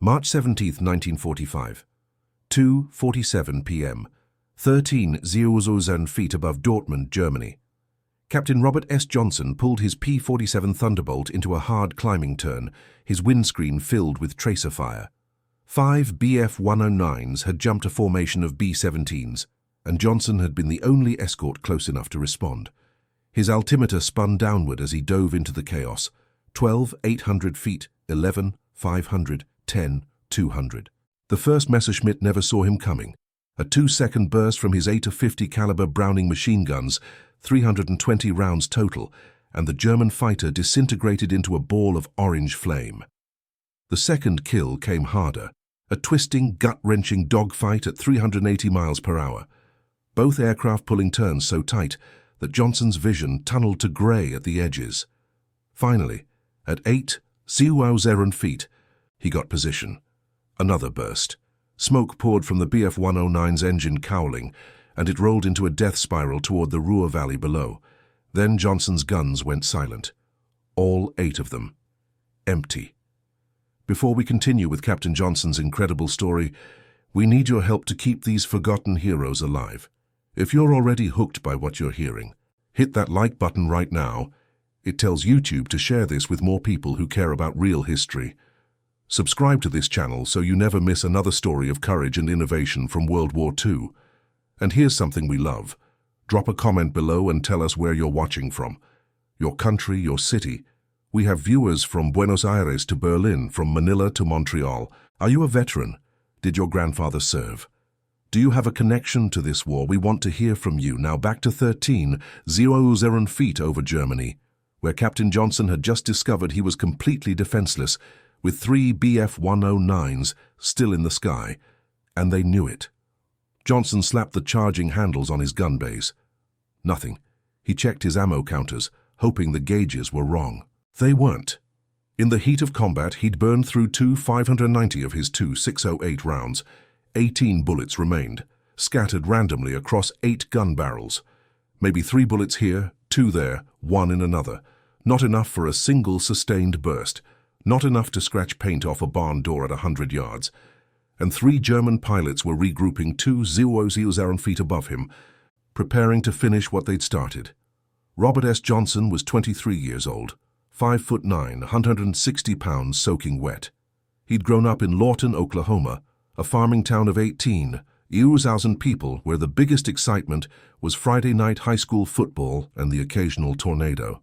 March 17, 1945. 2:47 p.m. 13,000 feet above Dortmund, Germany. Captain Robert S. Johnson pulled his P-47 Thunderbolt into a hard climbing turn, his windscreen filled with tracer fire. 5 Bf-109s had jumped a formation of B-17s, and Johnson had been the only escort close enough to respond. His altimeter spun downward as he dove into the chaos. 12,800 feet, 11, 500, 10, 200. The first Messerschmitt never saw him coming. A 2-second burst from his 8-50 caliber Browning machine guns, 320 rounds total, and the German fighter disintegrated into a ball of orange flame. The second kill came harder, a twisting, gut-wrenching dogfight at 380 miles per hour. Both aircraft pulling turns so tight that Johnson's vision tunneled to grey at the edges. Finally, at 8,000 feet, he got position. Another burst. Smoke poured from the Bf-109's engine cowling, and it rolled into a death spiral toward the Ruhr Valley below. Then Johnson's guns went silent. All 8 of them. Empty. Before we continue with Captain Johnson's incredible story, we need your help to keep these forgotten heroes alive. If you're already hooked by what you're hearing, hit that like button right now. It tells YouTube to share this with more people who care about real history. Subscribe to this channel so you never miss another story of courage and innovation from World War II. And here's something we love. Drop a comment below and tell us where you're watching from. Your country, your city. We have viewers from Buenos Aires to Berlin, from Manila to Montreal. Are you a veteran? Did your grandfather serve? Do you have a connection to this war? We want to hear from you. Now back to 13,000 feet over Germany, where Captain Johnson had just discovered he was completely defenseless, with 3 Bf-109s still in the sky, and they knew it. Johnson slapped the charging handles on his gun bays. Nothing. He checked his ammo counters, hoping the gauges were wrong. They weren't. In the heat of combat, he'd burned through 590 of his 608 rounds. 18 bullets remained, scattered randomly across 8 gun barrels. Maybe 3 bullets here, 2 there, 1 in another. Not enough for a single sustained burst. Not enough to scratch paint off a barn door at 100 yards. And 3 German pilots were regrouping 2,000 feet above him, preparing to finish what they'd started. Robert S. Johnson was 23 years old, 5'9", 160 pounds soaking wet. He'd grown up in Lawton, Oklahoma, a farming town of 18,000 people where the biggest excitement was Friday night high school football and the occasional tornado.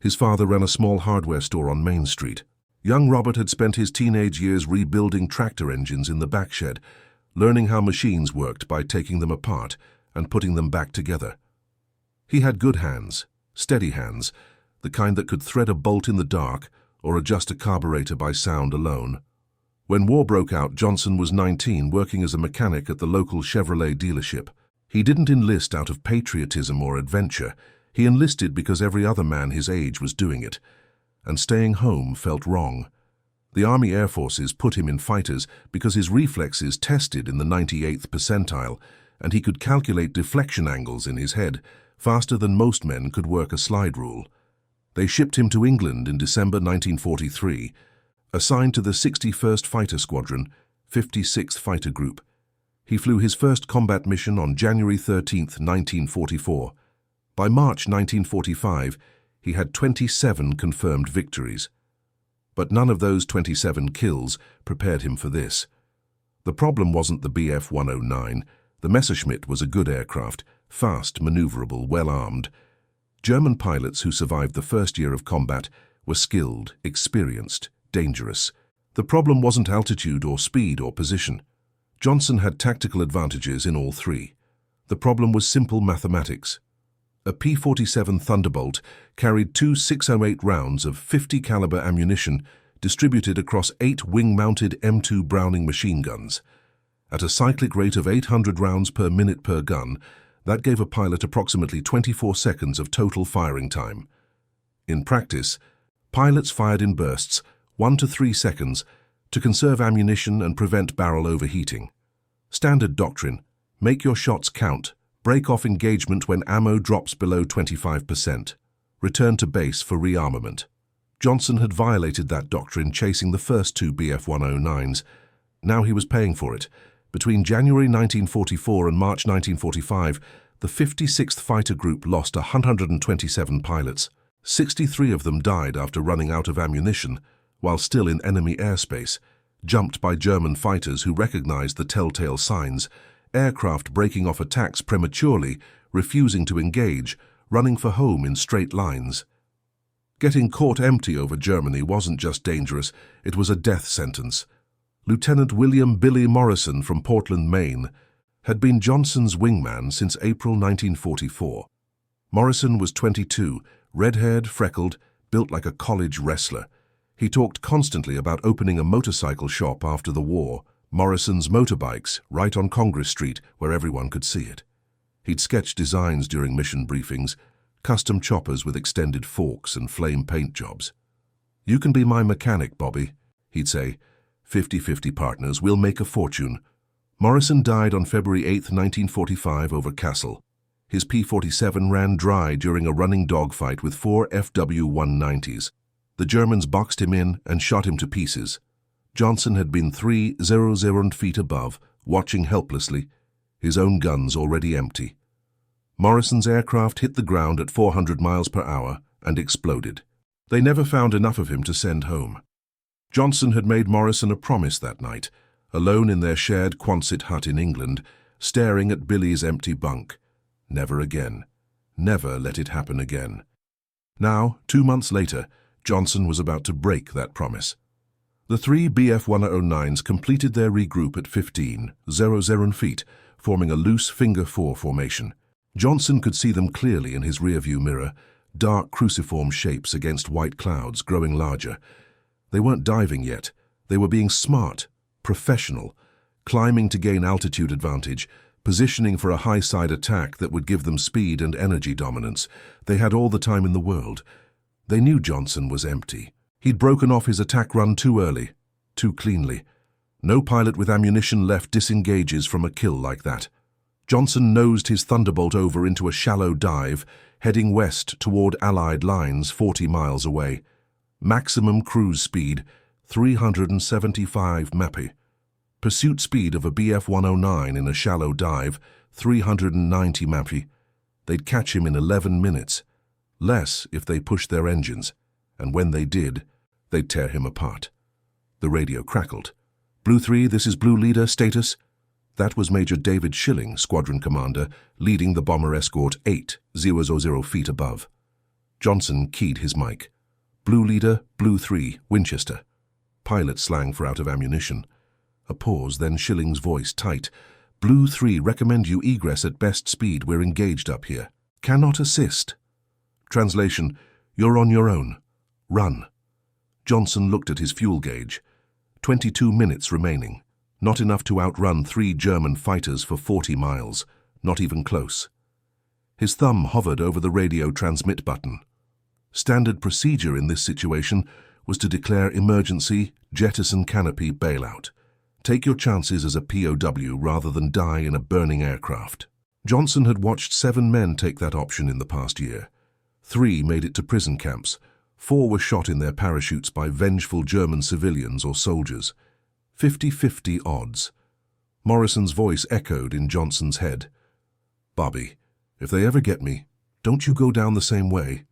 His father ran a small hardware store on Main Street. Young Robert had spent his teenage years rebuilding tractor engines in the back shed, learning how machines worked by taking them apart and putting them back together. He had good hands, steady hands, the kind that could thread a bolt in the dark or adjust a carburetor by sound alone. When war broke out, Johnson was 19, working as a mechanic at the local Chevrolet dealership. He didn't enlist out of patriotism or adventure. He enlisted because every other man his age was doing it, and staying home felt wrong. The Army Air Forces put him in fighters because his reflexes tested in the 98th percentile, and he could calculate deflection angles in his head faster than most men could work a slide rule. They shipped him to England in December 1943, assigned to the 61st Fighter Squadron, 56th Fighter Group. He flew his first combat mission on January 13, 1944. By March 1945, he had 27 confirmed victories. But none of those 27 kills prepared him for this. The problem wasn't the Bf-109. The Messerschmitt was a good aircraft, fast, maneuverable, well-armed. German pilots who survived the first year of combat were skilled, experienced, dangerous. The problem wasn't altitude or speed or position. Johnson had tactical advantages in all 3. The problem was simple mathematics. A P-47 Thunderbolt carried 2 608 rounds of 50 caliber ammunition distributed across 8 wing-mounted M2 Browning machine guns. At a cyclic rate of 800 rounds per minute per gun, that gave a pilot approximately 24 seconds of total firing time. In practice, pilots fired in bursts, 1 to 3 seconds, to conserve ammunition and prevent barrel overheating. Standard doctrine: make your shots count. Break off engagement when ammo drops below 25%. Return to base for rearmament. Johnson had violated that doctrine chasing the first two Bf-109s. Now he was paying for it. Between January 1944 and March 1945, the 56th Fighter Group lost 127 pilots. 63 of them died after running out of ammunition, while still in enemy airspace, jumped by German fighters who recognized the telltale signs: aircraft breaking off attacks prematurely, refusing to engage, running for home in straight lines. Getting caught empty over Germany wasn't just dangerous, it was a death sentence. Lieutenant William "Billy" Morrison from Portland, Maine, had been Johnson's wingman since April 1944. Morrison was 22, red-haired, freckled, built like a college wrestler. He talked constantly about opening a motorcycle shop after the war, Morrison's Motorbikes, right on Congress Street, where everyone could see it. He'd sketch designs during mission briefings, custom choppers with extended forks and flame paint jobs. "You can be my mechanic, Bobby," he'd say. 50-50 partners, we'll make a fortune. Morrison died on February 8, 1945 over Kassel. His P-47 ran dry during a running dogfight with 4 FW-190s. The Germans boxed him in and shot him to pieces. Johnson had been 300 feet above, watching helplessly, his own guns already empty. Morrison's aircraft hit the ground at 400 miles per hour and exploded. They never found enough of him to send home. Johnson had made Morrison a promise that night, alone in their shared Quonset hut in England, staring at Billy's empty bunk. Never again. Never let it happen again. Now, 2 months later, Johnson was about to break that promise. The three Bf-109s completed their regroup at 15,000 feet, forming a loose finger four formation. Johnson could see them clearly in his rearview mirror, dark cruciform shapes against white clouds growing larger. They weren't diving yet. They were being smart, professional, climbing to gain altitude advantage, positioning for a high-side attack that would give them speed and energy dominance. They had all the time in the world. They knew Johnson was empty. He'd broken off his attack run too early, too cleanly. No pilot with ammunition left disengages from a kill like that. Johnson nosed his Thunderbolt over into a shallow dive, heading west toward Allied lines 40 miles away. Maximum cruise speed, 375 mph. Pursuit speed of a Bf-109 in a shallow dive, 390 mph. They'd catch him in 11 minutes. Less if they pushed their engines, and when they did, they'd tear him apart. The radio crackled. "Blue 3, this is Blue Leader, status?" That was Major David Schilling, squadron commander, leading the bomber escort 8,000 feet above. Johnson keyed his mic. "Blue Leader, Blue 3, Winchester." Pilot slang for out of ammunition. A pause, then Schilling's voice tight. "Blue 3, recommend you egress at best speed, we're engaged up here. Cannot assist." Translation: "You're on your own. Run." Johnson looked at his fuel gauge. 22 minutes remaining. Not enough to outrun 3 German fighters for 40 miles. Not even close. His thumb hovered over the radio transmit button. Standard procedure in this situation was to declare emergency, jettison canopy, bailout. Take your chances as a POW rather than die in a burning aircraft. Johnson had watched 7 men take that option in the past year. 3 made it to prison camps. 4 were shot in their parachutes by vengeful German civilians or soldiers. 50-50 odds. Morrison's voice echoed in Johnson's head. "Bobby, if they ever get me, don't you go down the same way.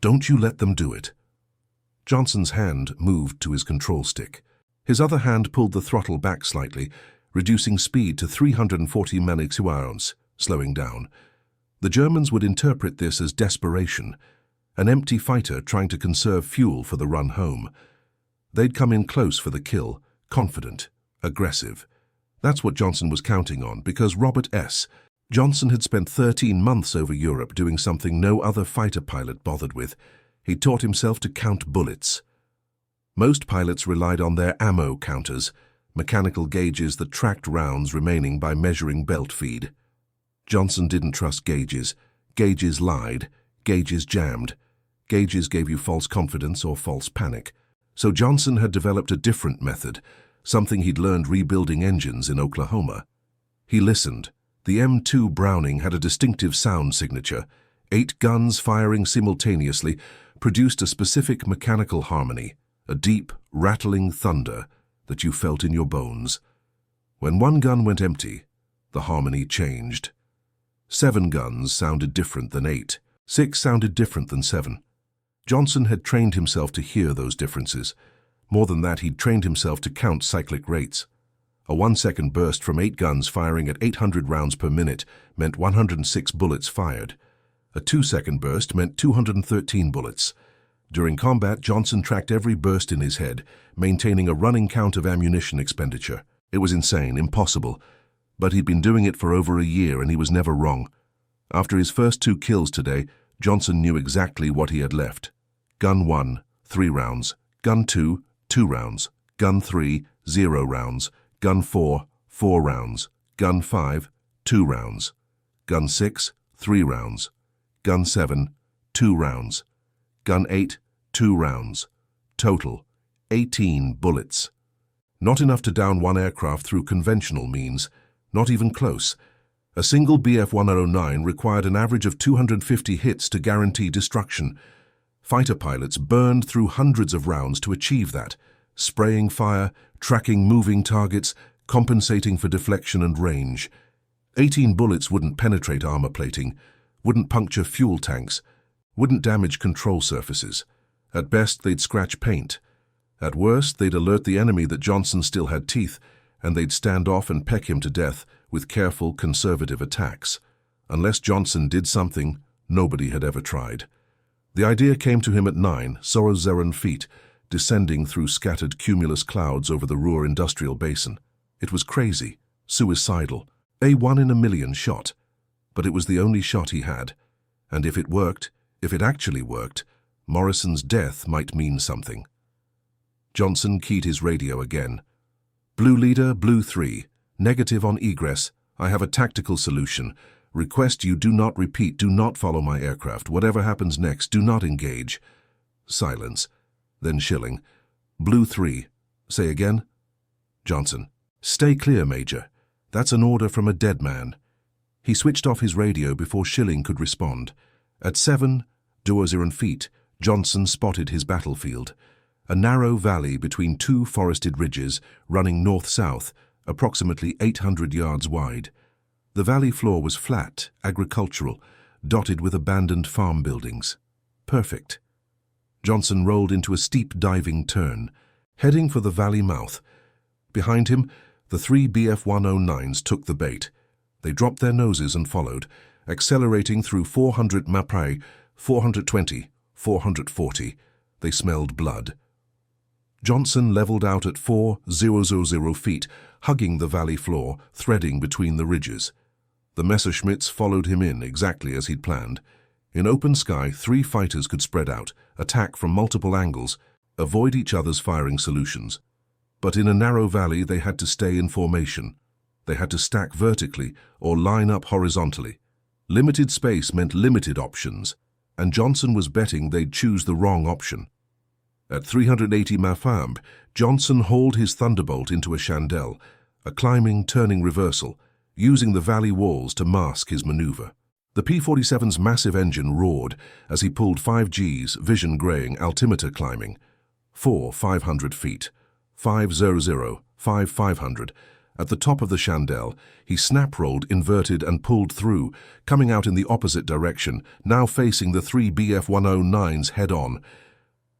Don't you let them do it." Johnson's hand moved to his control stick. His other hand pulled the throttle back slightly, reducing speed to 340 mph, slowing down. The Germans would interpret this as desperation, an empty fighter trying to conserve fuel for the run home. They'd come in close for the kill, confident, aggressive. That's what Johnson was counting on, because Robert S. Johnson had spent 13 months over Europe doing something no other fighter pilot bothered with. He'd taught himself to count bullets. Most pilots relied on their ammo counters, mechanical gauges that tracked rounds remaining by measuring belt feed. Johnson didn't trust gauges. Gauges lied. Gauges jammed. Gauges gave you false confidence or false panic. So Johnson had developed a different method, something he'd learned rebuilding engines in Oklahoma. He listened. The M2 Browning had a distinctive sound signature, 8 guns firing simultaneously, produced a specific mechanical harmony, a deep, rattling thunder that you felt in your bones. When one gun went empty, the harmony changed. 7 guns sounded different than 8. 6 sounded different than 7. Johnson had trained himself to hear those differences. More than that, he'd trained himself to count cyclic rates. A 1-second burst from 8 guns firing at 800 rounds per minute meant 106 bullets fired. A 2-second burst meant 213 bullets. During combat, Johnson tracked every burst in his head, maintaining a running count of ammunition expenditure. It was insane, impossible. But he'd been doing it for over a year and he was never wrong. After his first 2 kills today, Johnson knew exactly what he had left. Gun 1, 3 rounds. Gun 2, 2 rounds. Gun 3, 0 rounds. Gun 4, 4 rounds. Gun 5, 2 rounds. Gun 6, 3 rounds. Gun 7, 2 rounds. Gun 8, 2 rounds. Total, 18 bullets. Not enough to down one aircraft through conventional means, not even close. A single Bf-109 required an average of 250 hits to guarantee destruction. Fighter pilots burned through hundreds of rounds to achieve that, spraying fire, tracking moving targets, compensating for deflection and range. 18 bullets wouldn't penetrate armor plating, wouldn't puncture fuel tanks, wouldn't damage control surfaces. At best, they'd scratch paint. At worst, they'd alert the enemy that Johnson still had teeth, and they'd stand off and peck him to death with careful, conservative attacks. Unless Johnson did something nobody had ever tried. The idea came to him at 9 Sorozeren feet, descending through scattered cumulus clouds over the Ruhr industrial basin. It was crazy, suicidal, a 1 in a million shot. But it was the only shot he had. And if it worked, if it actually worked, Morrison's death might mean something. Johnson keyed his radio again. Blue Leader, Blue 3. Negative on egress. I have a tactical solution. Request you do not repeat, do not follow my aircraft. Whatever happens next, do not engage. Silence. Then Schilling. Blue 3. Say again? Johnson. Stay clear, Major. That's an order from a dead man. He switched off his radio before Schilling could respond. At 7 feet, Johnson spotted his battlefield. A narrow valley between 2 forested ridges running north-south, approximately 800 yards wide. The valley floor was flat, agricultural, dotted with abandoned farm buildings. Perfect. Johnson rolled into a steep diving turn, heading for the valley mouth. Behind him, the 3 Bf-109s took the bait. They dropped their noses and followed, accelerating through 400 Maprai, 420, 440. They smelled blood. Johnson leveled out at 4,000 feet, hugging the valley floor, threading between the ridges. The Messerschmitts followed him in exactly as he'd planned. In open sky, 3 fighters could spread out, attack from multiple angles, avoid each other's firing solutions. But in a narrow valley, they had to stay in formation. They had to stack vertically or line up horizontally. Limited space meant limited options, and Johnson was betting they'd choose the wrong option. At 380 Mafamb, Johnson hauled his Thunderbolt into a chandelle, a climbing, turning reversal, using the valley walls to mask his maneuver. The P-47's massive engine roared as he pulled 5 Gs, vision graying, altimeter climbing. 500 feet. 500, 500. At the top of the chandelle, he snap-rolled, inverted and pulled through, coming out in the opposite direction, now facing the 3 Bf-109s head-on.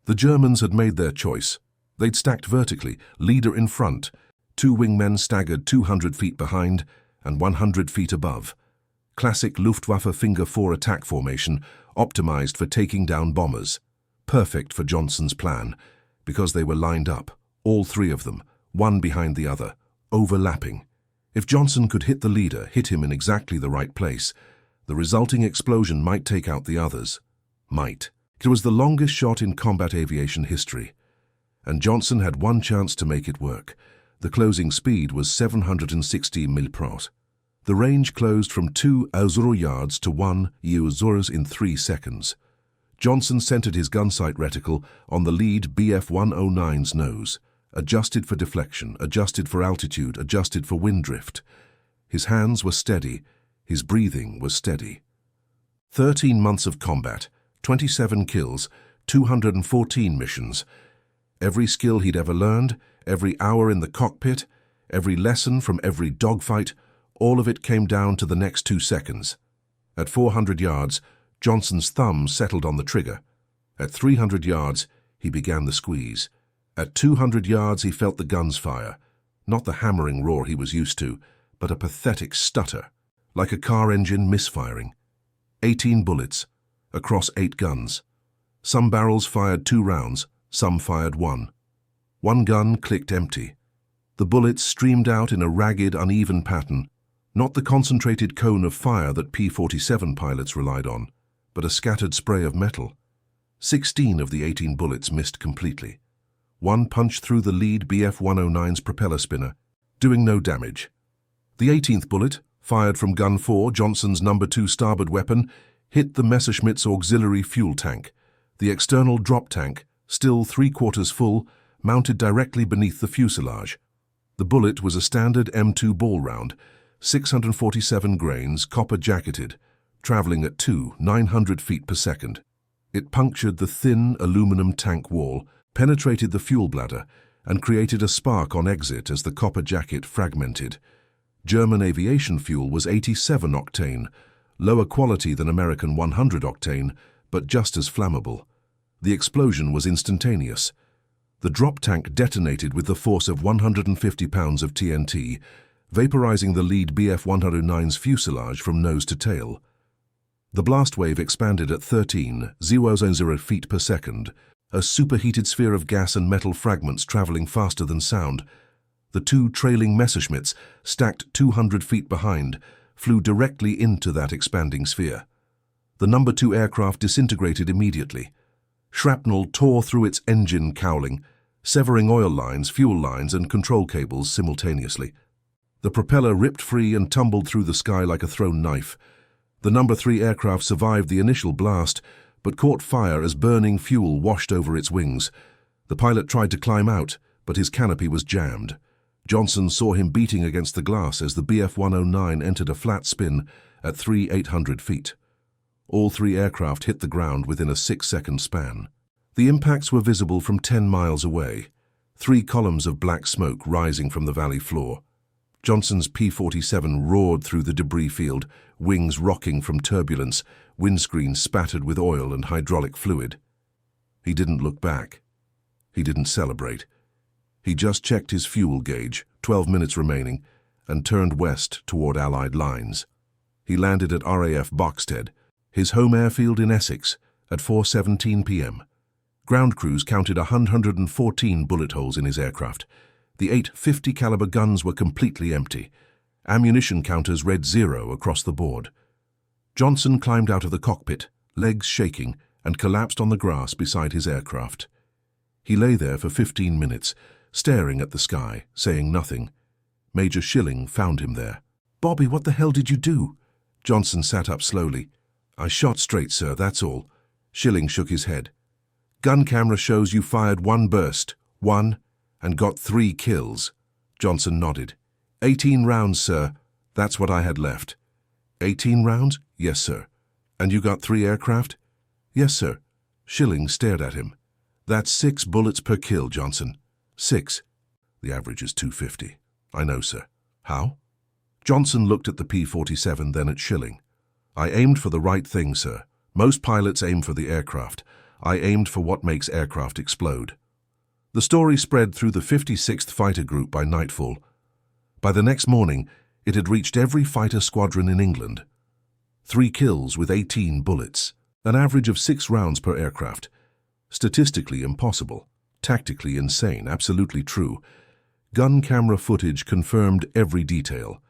The Germans had made their choice. They'd stacked vertically, leader in front. 2 wingmen staggered 200 feet behind and 100 feet above. Classic Luftwaffe Finger 4 attack formation, optimized for taking down bombers. Perfect for Johnson's plan, because they were lined up, all 3 of them, one behind the other, overlapping. If Johnson could hit the leader, hit him in exactly the right place, the resulting explosion might take out the others. Might. It was the longest shot in combat aviation history, and Johnson had one chance to make it work. The closing speed was 760 mil/prot. The range closed from 2 Azuro yards to 1 Azuros in 3 seconds. Johnson centered his gunsight reticle on the lead Bf-109's nose, adjusted for deflection, adjusted for altitude, adjusted for wind drift. His hands were steady, his breathing was steady. 13 months of combat, 27 kills, 214 missions. Every skill he'd ever learned, every hour in the cockpit, every lesson from every dogfight, all of it came down to the next 2 seconds. At 400 yards, Johnson's thumb settled on the trigger. At 300 yards, he began the squeeze. At 200 yards, he felt the guns fire. Not the hammering roar he was used to, but a pathetic stutter, like a car engine misfiring. 18 bullets, across 8 guns. Some barrels fired 2 rounds, some fired 1. One gun clicked empty. The bullets streamed out in a ragged, uneven pattern, not the concentrated cone of fire that P-47 pilots relied on, but a scattered spray of metal. 16 of the 18 bullets missed completely. One punched through the lead Bf-109's propeller spinner, doing no damage. The 18th bullet, fired from Gun 4, Johnson's No. 2 starboard weapon, hit the Messerschmitt's auxiliary fuel tank. The external drop tank, still 3/4 full, mounted directly beneath the fuselage. The bullet was a standard M2 ball round, 647 grains, copper-jacketed, traveling at 900 feet per second. It punctured the thin aluminum tank wall, penetrated the fuel bladder, and created a spark on exit as the copper jacket fragmented. German aviation fuel was 87 octane, lower quality than American 100 octane, but just as flammable. The explosion was instantaneous. The drop tank detonated with the force of 150 pounds of TNT, vaporizing the lead Bf-109's fuselage from nose to tail. The blast wave expanded at 13,000 feet per second, a superheated sphere of gas and metal fragments traveling faster than sound. The 2 trailing Messerschmitts, stacked 200 feet behind, flew directly into that expanding sphere. The No. 2 aircraft disintegrated immediately. Shrapnel tore through its engine cowling, severing oil lines, fuel lines, and control cables simultaneously. The propeller ripped free and tumbled through the sky like a thrown knife. The No. 3 aircraft survived the initial blast, but caught fire as burning fuel washed over its wings. The pilot tried to climb out, but his canopy was jammed. Johnson saw him beating against the glass as the Bf-109 entered a flat spin at 3,800 feet. All 3 aircraft hit the ground within a 6-second span. The impacts were visible from 10 miles away, 3 columns of black smoke rising from the valley floor. Johnson's P-47 roared through the debris field, wings rocking from turbulence, windscreen spattered with oil and hydraulic fluid. He didn't look back. He didn't celebrate. He just checked his fuel gauge, 12 minutes remaining, and turned west toward Allied lines. He landed at RAF Boxted, his home airfield in Essex, at 4:17 p.m. Ground crews counted 114 bullet holes in his aircraft. The 8 .50 caliber guns were completely empty. Ammunition counters read 0 across the board. Johnson climbed out of the cockpit, legs shaking, and collapsed on the grass beside his aircraft. He lay there for 15 minutes, staring at the sky, saying nothing. Major Schilling found him there. "Bobby, what the hell did you do?" Johnson sat up slowly. "I shot straight, sir, that's all." Schilling shook his head. "Gun camera shows you fired 1 burst, 1, and got 3 kills." Johnson nodded. 18 rounds, sir. That's what I had left." 18 rounds? "Yes, sir." "And you got 3 aircraft?" "Yes, sir." Schilling stared at him. "That's 6 bullets per kill, Johnson. 6. The average is 250. "I know, sir." "How?" Johnson looked at the P-47, then at Schilling. "I aimed for the right thing, sir. Most pilots aim for the aircraft. I aimed for what makes aircraft explode." The story spread through the 56th Fighter Group by nightfall. By the next morning, it had reached every fighter squadron in England. 3 kills with 18 bullets, an average of 6 rounds per aircraft. Statistically impossible, tactically insane, absolutely true. Gun camera footage confirmed every detail.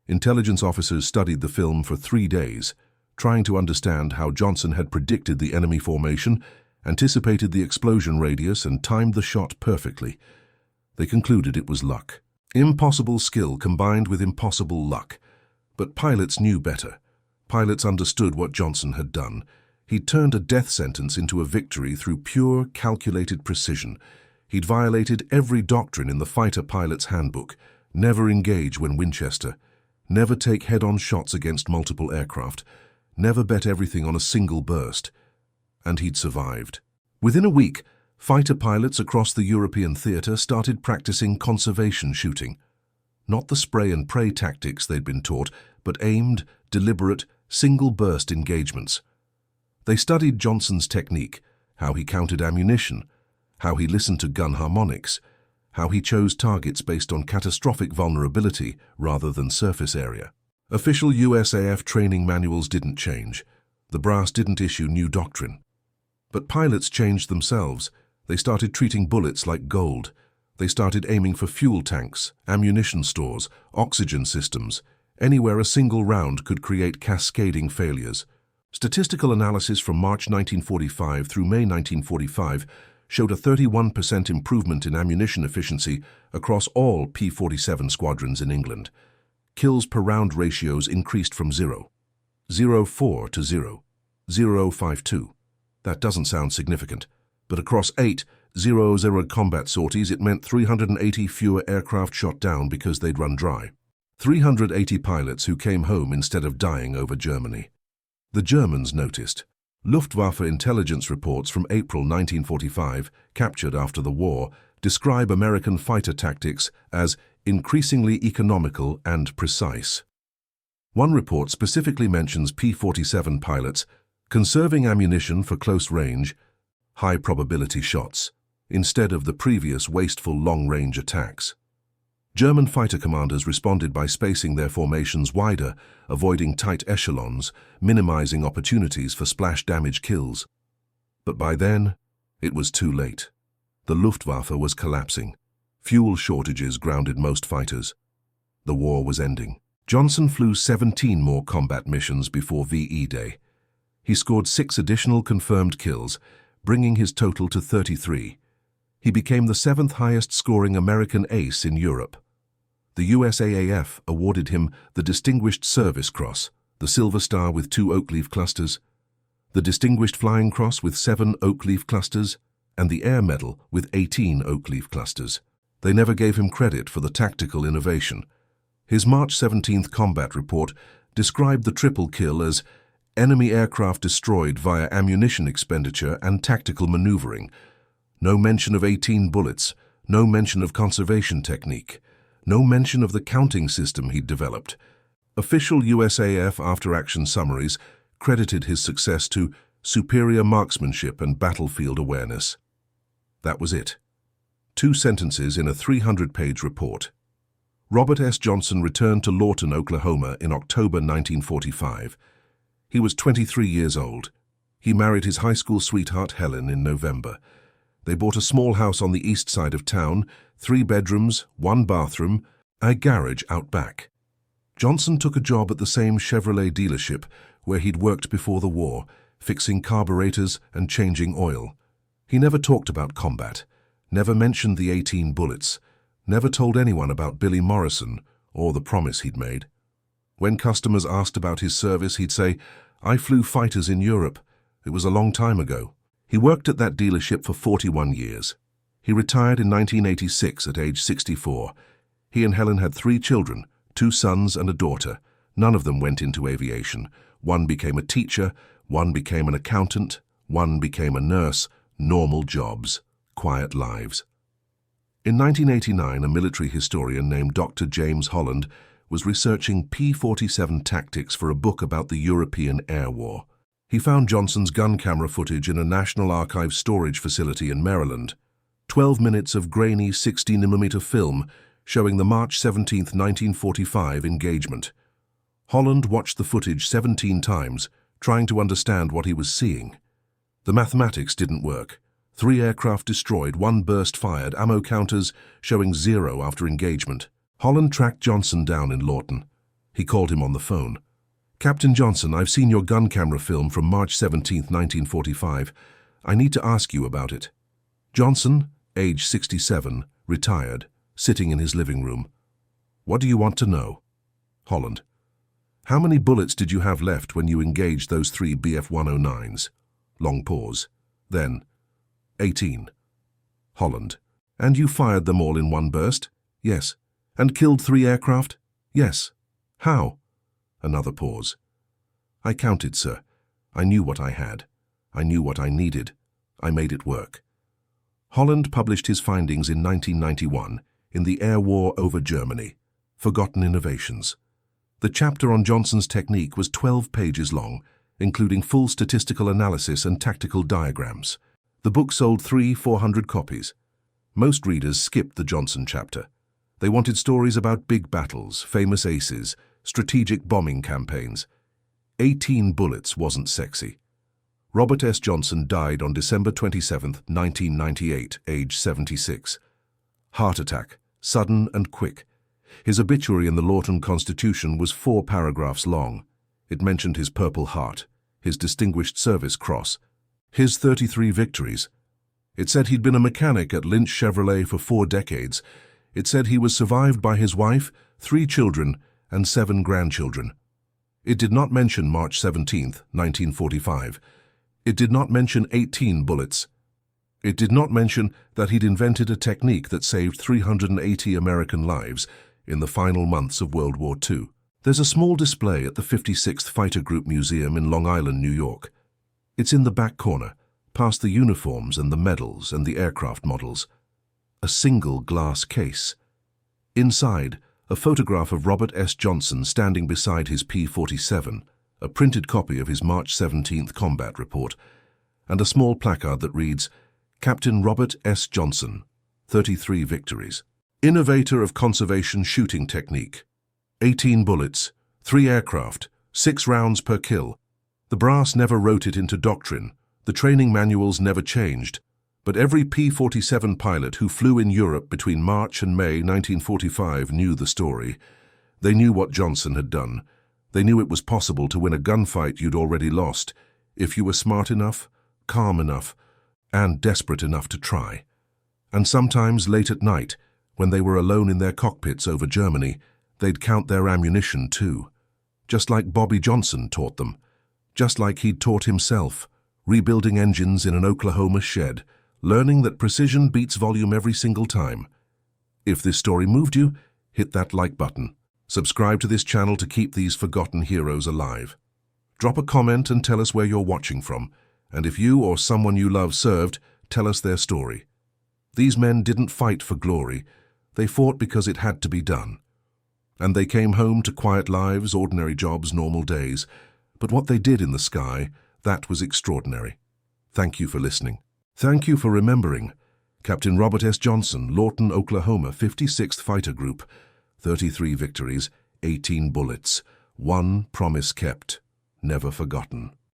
Intelligence officers studied the film for 3 days, trying to understand how Johnson had predicted the enemy formation, anticipated the explosion radius, and timed the shot perfectly. They concluded it was luck. Impossible skill combined with impossible luck. But pilots knew better. Pilots understood what Johnson had done. He'd turned a death sentence into a victory through pure, calculated precision. He'd violated every doctrine in the fighter pilot's handbook. Never engage when Winchester. Never take head-on shots against multiple aircraft. Never bet everything on a single burst. And he'd survived. Within a week, fighter pilots across the European theatre started practicing conservation shooting. Not the spray and pray tactics they'd been taught, but aimed, deliberate, single-burst engagements. They studied Johnson's technique, how he counted ammunition, how he listened to gun harmonics, how he chose targets based on catastrophic vulnerability rather than surface area. Official USAF training manuals didn't change. The brass didn't issue new doctrine. But pilots changed themselves. They started treating bullets like gold. They started aiming for fuel tanks, ammunition stores, oxygen systems, anywhere a single round could create cascading failures. Statistical analysis from March 1945 through May 1945 showed a 31% improvement in ammunition efficiency across all P-47 squadrons in England. Kills per round ratios increased from 0.04 to 0.052. That doesn't sound significant, but across 8.00 combat sorties it meant 380 fewer aircraft shot down because they'd run dry. 380 pilots who came home instead of dying over Germany. The Germans noticed. Luftwaffe intelligence reports from April 1945, captured after the war, describe American fighter tactics as increasingly economical and precise. One report specifically mentions P-47 pilots conserving ammunition for close range, high-probability shots, instead of the previous wasteful long-range attacks. German fighter commanders responded by spacing their formations wider, avoiding tight echelons, minimizing opportunities for splash damage kills. But by then, it was too late. The Luftwaffe was collapsing. Fuel shortages grounded most fighters. The war was ending. Johnson flew 17 more combat missions before VE Day. He scored 6 additional confirmed kills, bringing his total to 33. He became the 7th highest-scoring American ace in Europe. The USAAF awarded him the Distinguished Service Cross, the Silver Star with 2 oak leaf clusters, the Distinguished Flying Cross with 7 oak leaf clusters, and the Air Medal with 18 oak leaf clusters. They never gave him credit for the tactical innovation. His March 17th combat report described the triple kill as enemy aircraft destroyed via ammunition expenditure and tactical maneuvering. No mention of 18 bullets, no mention of conservation technique, no mention of the counting system he'd developed. Official USAF after-action summaries credited his success to superior marksmanship and battlefield awareness. That was it. 2 sentences in a 300-page report. Robert S. Johnson returned to Lawton, Oklahoma in October 1945. He was 23 years old. He married his high school sweetheart Helen in November. They bought a small house on the east side of town, 3 bedrooms, 1 bathroom, a garage out back. Johnson took a job at the same Chevrolet dealership where he'd worked before the war, fixing carburetors and changing oil. He never talked about combat, never mentioned the 18 bullets, never told anyone about Billy Morrison or the promise he'd made. When customers asked about his service, he'd say, "I flew fighters in Europe. It was a long time ago." He worked at that dealership for 41 years. He retired in 1986 at age 64. He and Helen had 3 children, 2 sons and a daughter. None of them went into aviation. One became a teacher, one became an accountant, one became a nurse. Normal jobs, quiet lives. In 1989, a military historian named Dr. James Holland was researching P-47 tactics for a book about the European Air War. He found Johnson's gun camera footage in a National Archives storage facility in Maryland. 12 minutes of grainy 16mm film showing the March 17, 1945 engagement. Holland watched the footage 17 times, trying to understand what he was seeing. The mathematics didn't work. 3 aircraft destroyed, 1 burst fired, ammo counters showing 0 after engagement. Holland tracked Johnson down in Lawton. He called him on the phone. "Captain Johnson, I've seen your gun camera film from March 17, 1945. I need to ask you about it." Johnson, age 67, retired, sitting in his living room. "What do you want to know?" Holland: "How many bullets did you have left when you engaged those 3 Bf-109s? Long pause. Then, 18. Holland: "And you fired them all in one burst?" "Yes." "And killed 3 aircraft?" "Yes." "How?" Another pause. "I counted, sir. I knew what I had. I knew what I needed. I made it work. Holland published his findings in 1991 in The Air War Over Germany, Forgotten Innovations. The chapter on Johnson's technique was 12 pages long, including full statistical analysis and tactical diagrams. The book sold 400 copies. Most readers skipped the Johnson chapter. They wanted stories about big battles, famous aces, strategic bombing campaigns. 18 bullets wasn't sexy. Robert S. Johnson died on December 27, 1998, age 76. Heart attack, sudden and quick. His obituary in the Lawton Constitution was 4 paragraphs long. It mentioned his Purple Heart, his Distinguished Service Cross, his 33 victories. It said he'd been a mechanic at Lynch Chevrolet for 4 decades. It said he was survived by his wife, 3 children, and 7 grandchildren. It did not mention March 17, 1945. It did not mention 18 bullets. It did not mention that he'd invented a technique that saved 380 American lives in the final months of World War II. There's a small display at the 56th Fighter Group Museum in Long Island, New York. It's in the back corner, past the uniforms and the medals and the aircraft models. A single glass case. Inside, a photograph of Robert S. Johnson standing beside his P-47, a printed copy of his March 17th combat report, and a small placard that reads, Captain Robert S. Johnson, 33 victories. Innovator of conservation shooting technique. 18 bullets, 3 aircraft, 6 rounds per kill. The brass never wrote it into doctrine. The training manuals never changed. But every P-47 pilot who flew in Europe between March and May 1945 knew the story. They knew what Johnson had done. They knew it was possible to win a gunfight you'd already lost, if you were smart enough, calm enough, and desperate enough to try. And sometimes late at night, when they were alone in their cockpits over Germany, they'd count their ammunition too. Just like Bobby Johnson taught them. Just like he'd taught himself, rebuilding engines in an Oklahoma shed, learning that precision beats volume every single time. If this story moved you, hit that like button. Subscribe to this channel to keep these forgotten heroes alive. Drop a comment and tell us where you're watching from, and if you or someone you love served, tell us their story. These men didn't fight for glory. They fought because it had to be done. And they came home to quiet lives, ordinary jobs, normal days. But what they did in the sky, that was extraordinary. Thank you for listening. Thank you for remembering. Captain Robert S. Johnson, Lawton, Oklahoma, 56th Fighter Group, 33 victories, 18 bullets, 1 promise kept, never forgotten.